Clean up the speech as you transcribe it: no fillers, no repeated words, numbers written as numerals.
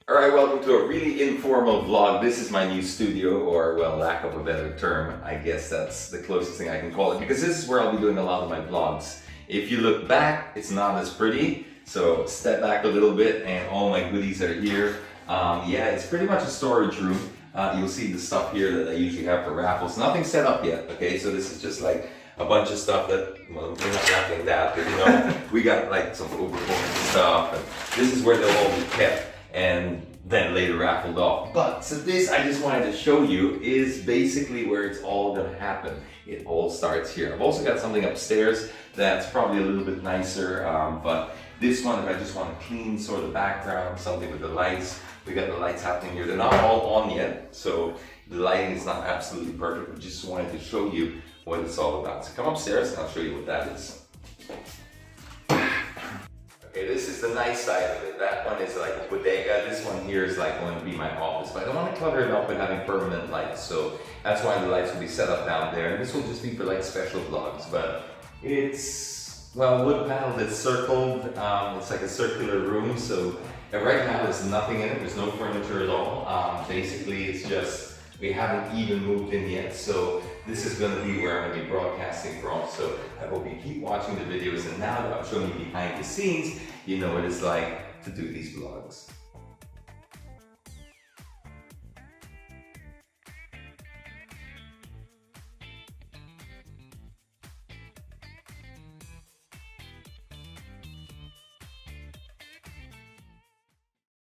Alright, welcome to a really informal vlog. This is my new studio, or well, lack of a better term. I guess that's the closest thing I can call it, because this is where I'll be doing a lot of my vlogs. If you look back, it's not as pretty, so step back a little bit and all my goodies are here. Yeah, it's pretty much a storage room. You'll see the stuff here that I usually have for raffles. Nothing set up yet, okay? So this is just like a bunch of stuff that, well, we're not raffling that, but you know, we got like some overboard stuff, and this is where they'll all be kept and then later raffled off. But so this I just wanted to show you is basically where it's all gonna happen. It all starts here. I've also got something upstairs that's probably a little bit nicer, but this one, if I just want to clean sort of the background, something with the lights, we got the lights happening here. They're not all on yet, so the lighting is not absolutely perfect, but just wanted to show you what it's all about. So come upstairs and I'll show you what that is. Okay, this is the nice side of it. That one is like a bodega. This one here is like going to be my office, but I don't want to clutter it up with having permanent lights, so that's why the lights will be set up down there. And this will just be for like special vlogs, but it's, well, wood panel that's circled. It's like a circular room, so right now there's nothing in it. There's no furniture at all. Basically, it's just, we haven't even moved in yet, so this is going to be where I'm going to be broadcasting from. So I hope you keep watching the videos, and now that I'm showing you behind the scenes, you know what it's like to do these vlogs.